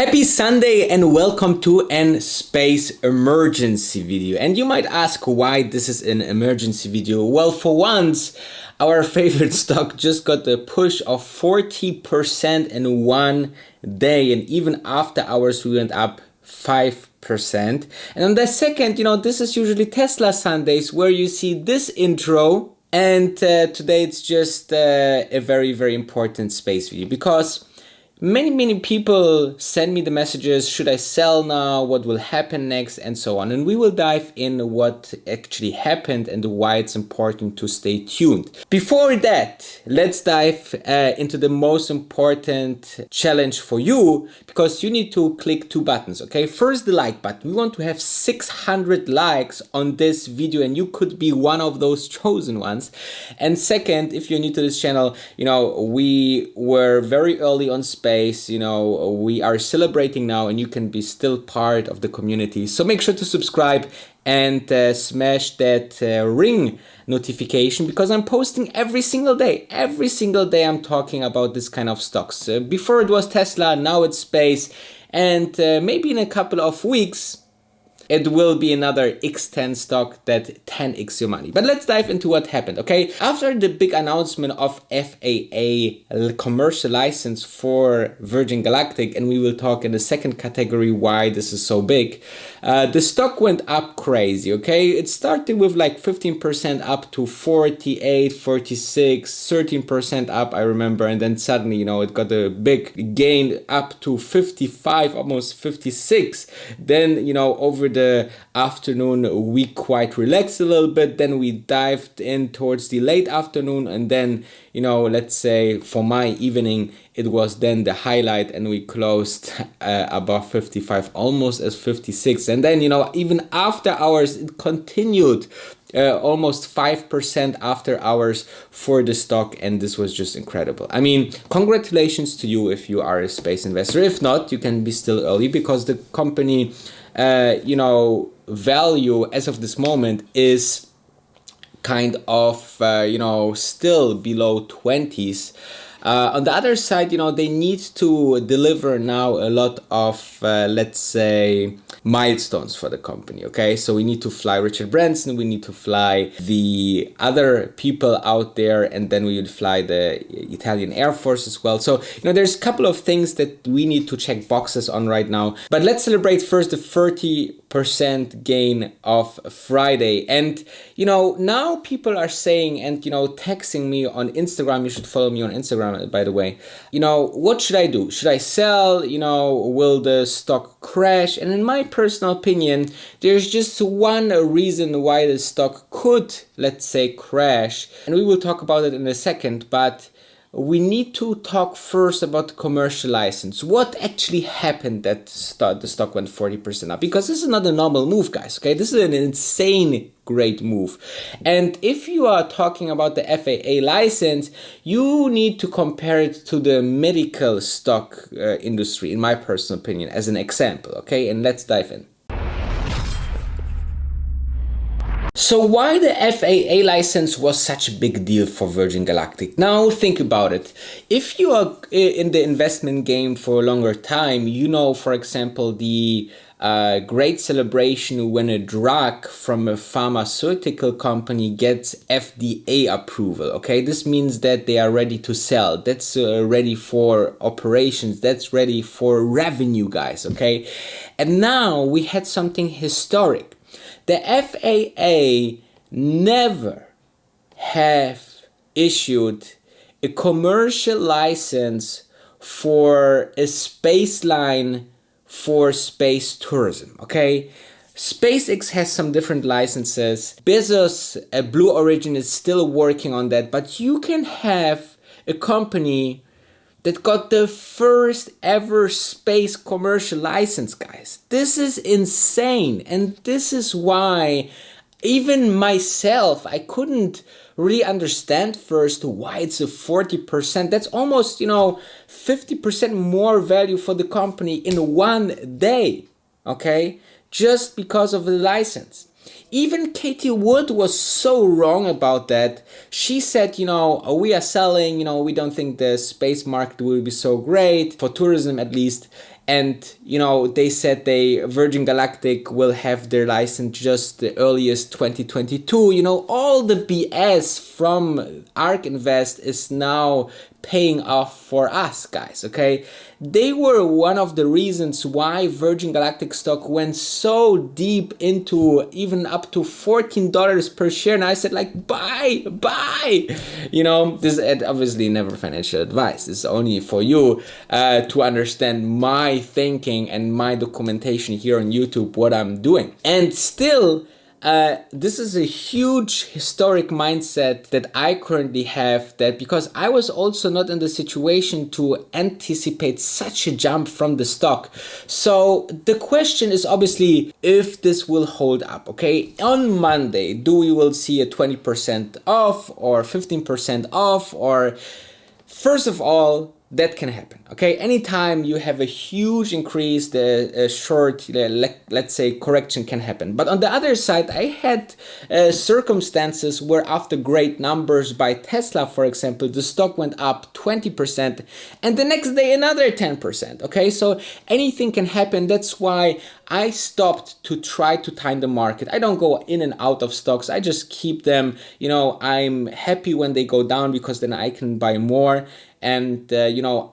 Happy Sunday and welcome to an space emergency video. And you might ask why this is an emergency video. Well, for once, our favorite stock just got a push of 40% in one day. And even after hours, we went up 5%. And on the second, this is usually Tesla Sundays where you see this intro. And today it's just a very, very important space video because many people send me the messages, should I sell now, what will happen next, and so on. And we will dive in what actually happened and why it's important to stay tuned. Before that, let's dive into the most important challenge for you, because you need to click two buttons, okay? First, the like button. We want to have 600 likes on this video, and you could be one of those chosen ones. And second, if you're new to this channel, we were very early on space. We are celebrating now, and you can be still part of the community. So make sure to subscribe and smash that ring notification, because I'm posting every single day. Every single day I'm talking about this kind of stocks. Before it was Tesla, now it's space, and maybe in a couple of weeks it will be another X10 stock that 10x your money. But let's dive into what happened, okay? After the big announcement of FAA commercial license for Virgin Galactic, and we will talk in the second category why this is so big, the stock went up crazy, okay? It started with like 15% up to 48, 46, 13% up, I remember, and then suddenly, it got a big gain up to 55, almost 56. Then, over the afternoon we quite relaxed a little bit, then we dived in towards the late afternoon, and then let's say for my evening it was then the highlight, and we closed above 55, almost as 56. And then even after hours it continued almost 5% after hours for the stock, and this was just incredible. I mean, congratulations to you if you are a space investor. If not, you can be still early, because the company value as of this moment is kind of still below 20s. On the other side, they need to deliver now a lot of, let's say, milestones for the company, okay? So we need to fly Richard Branson, we need to fly the other people out there, and then we will fly the Italian Air Force as well. So, there's a couple of things that we need to check boxes on right now. But let's celebrate first the 30% gain of Friday. And, now people are saying and, texting me on Instagram. You should follow me on Instagram, by the way. What should I do? Should I sell? Will the stock crash? And in my personal opinion, there's just one reason why the stock could, let's say, crash. And we will talk about it in a second, but we need to talk first about the commercial license. What actually happened that the stock went 40% up? Because this is not a normal move, guys, okay? This is an insane great move. And if you are talking about the FAA license, you need to compare it to the medical stock industry, in my personal opinion, as an example, okay? And let's dive in. So why the FAA license was such a big deal for Virgin Galactic? Now think about it. If you are in the investment game for a longer time, for example, the great celebration when a drug from a pharmaceutical company gets FDA approval, okay? This means that they are ready to sell. That's ready for operations. That's ready for revenue, guys, okay? And now we had something historic. The FAA never have issued a commercial license for a space line for space tourism, okay? SpaceX has some different licenses. Bezos, Blue Origin, is still working on that, but you can have a company that got the first ever space commercial license, guys. This is insane. And this is why even myself, I couldn't really understand first why it's a 40%. That's almost, 50% more value for the company in one day, okay? Just because of the license. Even Katie Wood was so wrong about that. She said, we are selling, we don't think the space market will be so great, for tourism at least. And they said Virgin Galactic will have their license just the earliest 2022. All the BS from ARK Invest is now paying off for us, guys. Okay, they were one of the reasons why Virgin Galactic stock went so deep into even up to $14 per share, and I said buy. This is obviously never financial advice. This is only for you to understand my thinking and my documentation here on YouTube, what I'm doing. And still, this is a huge historic mindset that I currently have, that because I was also not in the situation to anticipate such a jump from the stock. So the question is obviously if this will hold up. Okay, on Monday, we will see a 20% off or 15% off, or first of all, that can happen. Okay, anytime you have a huge increase, the short, let's say, correction can happen. But on the other side, I had circumstances where after great numbers by Tesla, for example, the stock went up 20% and the next day another 10%. Okay, so anything can happen. That's why I stopped to try to time the market. I don't go in and out of stocks. I just keep them. I'm happy when they go down because then I can buy more. And,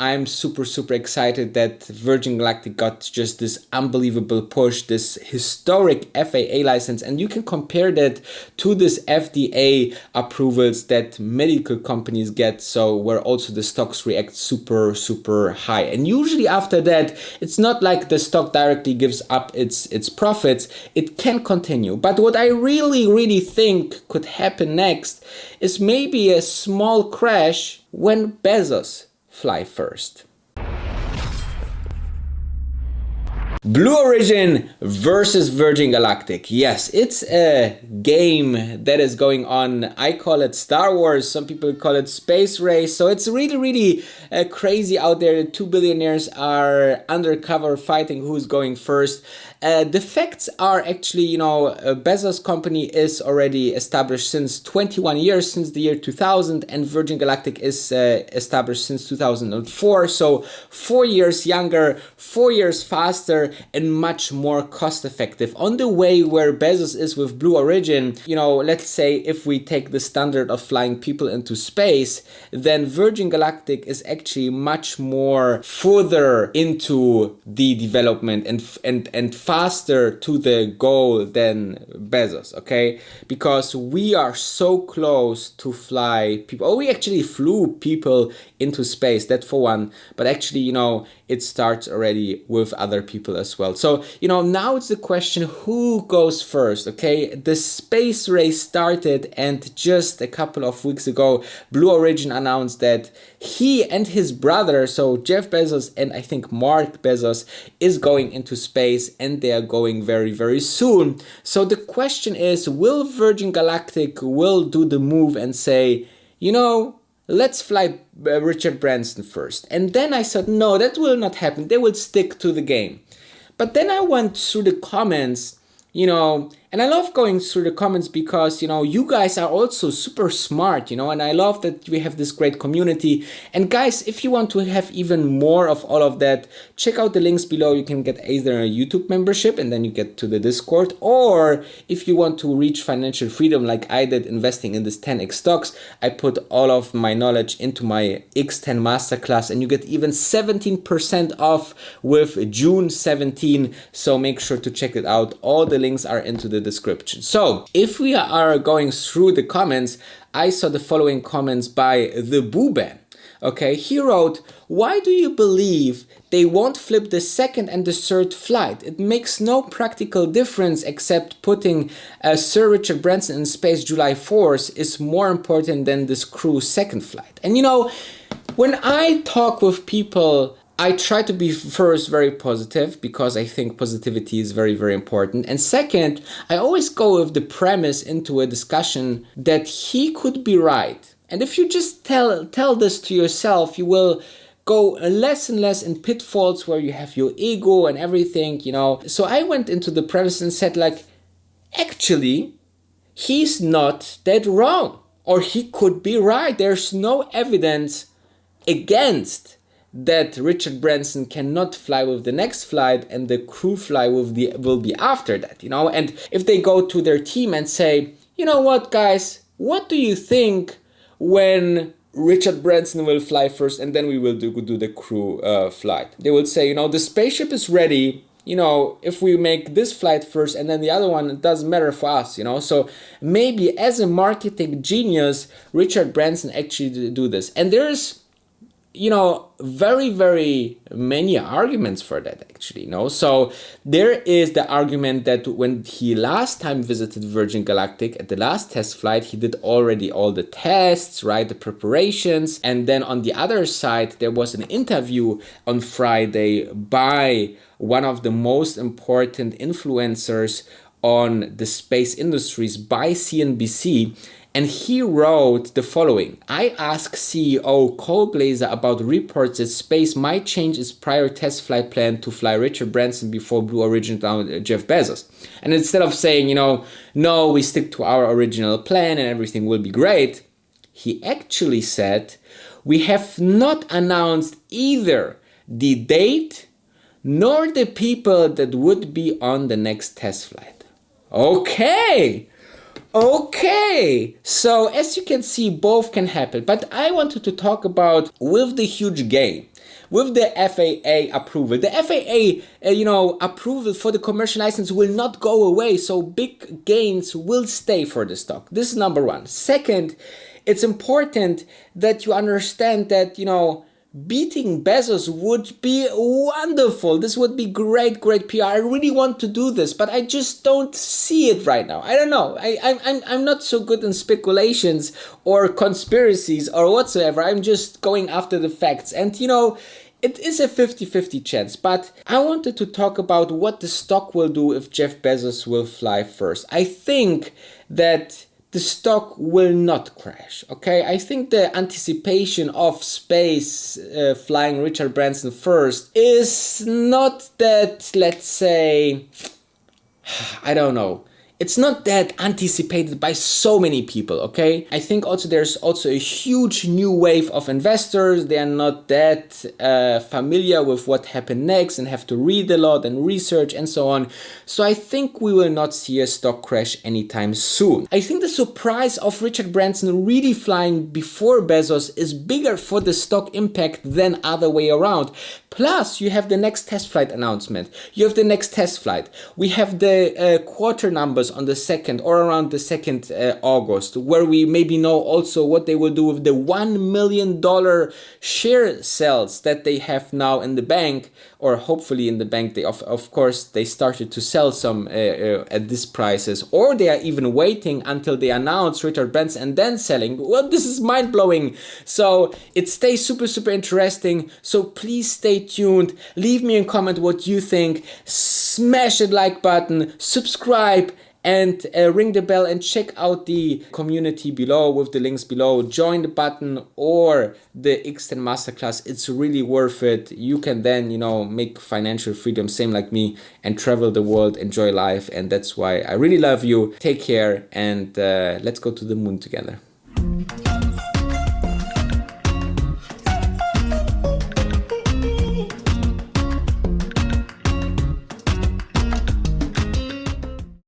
I'm super excited that Virgin Galactic got just this unbelievable push, this historic FAA license. And you can compare that to this FDA approvals that medical companies get. So where also the stocks react super high. And usually after that, it's not like the stock directly gives up its profits. It can continue. But what I really think could happen next is maybe a small crash when Bezos fly first. Blue Origin versus Virgin Galactic. Yes, it's a game that is going on. I call it Star Wars. Some people call it Space Race. So it's really crazy out there. Two billionaires are undercover fighting who's going first. The facts are actually, Bezos' company is already established since 21 years, since the year 2000, and Virgin Galactic is established since 2004. So 4 years younger, 4 years faster, and much more cost effective. On the way where Bezos is with Blue Origin, let's say if we take the standard of flying people into space, then Virgin Galactic is actually much more further into the development and faster to the goal than Bezos, okay? Because we are so close to fly people. Oh, we actually flew people into space, that for one, but actually, it starts already with other people as well. So, now it's the question, who goes first, okay? The space race started, and just a couple of weeks ago, Blue Origin announced that he and his brother, so Jeff Bezos and I think Mark Bezos, is going into space, and they are going very soon. So the question is, will Virgin Galactic will do the move and say, let's fly Richard Branson first? And then I said, no, that will not happen. They will stick to the game. But then I went through the comments, and I love going through the comments because, you guys are also super smart, and I love that we have this great community. And guys, if you want to have even more of all of that, check out the links below. You can get either a YouTube membership and then you get to the Discord, or if you want to reach financial freedom like I did investing in this 10x stocks, I put all of my knowledge into my X10 masterclass, and you get even 17% off with June 17. So make sure to check it out. All the links are into the description. So if we are going through the comments, I saw the following comments by the Booban. Okay, he wrote, why do you believe they won't flip the second and the third flight? It makes no practical difference except putting Sir Richard Branson in space July 4th is more important than this crew's second flight. And when I talk with people, I try to be first very positive because I think positivity is very important. And second, I always go with the premise into a discussion that he could be right. And if you just tell this to yourself, you will go less and less in pitfalls where you have your ego and everything, So I went into the premise and said actually, he's not that wrong. Or he could be right. There's no evidence against that Richard Branson cannot fly with the next flight and the crew fly with will be after that, And if they go to their team and say, you know what, guys, what do you think when Richard Branson will fly first and then we will do the crew flight? They will say, the spaceship is ready. If we make this flight first and then the other one, it doesn't matter for us, So maybe as a marketing genius, Richard Branson actually do this. And there's, very, very many arguments for that actually, So there is the argument that when he last time visited Virgin Galactic at the last test flight, he did already all the tests, right, the preparations. And then on the other side, there was an interview on Friday by one of the most important influencers on the space industries by CNBC. And he wrote the following: I asked CEO Cole Glazer about reports that space might change its prior test flight plan to fly Richard Branson before Blue Origin down Jeff Bezos. And instead of saying, no, we stick to our original plan and everything will be great, he actually said, we have not announced either the date nor the people that would be on the next test flight. Okay, so as you can see, both can happen, but I wanted to talk about with the huge gain, with the FAA approval. The FAA, approval for the commercial license will not go away, so big gains will stay for the stock. This is number one. Second, it's important that you understand that, beating Bezos would be wonderful. This would be great PR. I really want to do this, but I just don't see it right now. I don't know. I'm not so good in speculations or conspiracies or whatsoever. I'm just going after the facts. And it is a 50-50 chance, but I wanted to talk about what the stock will do if Jeff Bezos will fly first. I think that the stock will not crash, okay? I think the anticipation of space flying Richard Branson first is not that, let's say, I don't know. It's not that anticipated by so many people, okay? I think also there's also a huge new wave of investors. They are not that familiar with what happened next and have to read a lot and research and so on. So I think we will not see a stock crash anytime soon. I think the surprise of Richard Branson really flying before Bezos is bigger for the stock impact than other way around. Plus, you have the next test flight announcement. You have the next test flight. We have the quarter numbers on the 2nd or around the 2nd August, where we maybe know also what they will do with the $1 million share sales that they have now in the bank, or hopefully in the bank. They of course they started to sell some at these prices, or they are even waiting until they announce Richard Branson and then selling. Well, this is mind-blowing. So it stays super interesting. So please stay tuned. Leave me a comment what you think. Smash the like button, subscribe, and ring the bell, and check out the community below with the links below. Join the button or the X10 Masterclass. It's really worth it. You can then, make financial freedom, same like me, and travel the world, enjoy life. And that's why I really love you. Take care, and let's go to the moon together.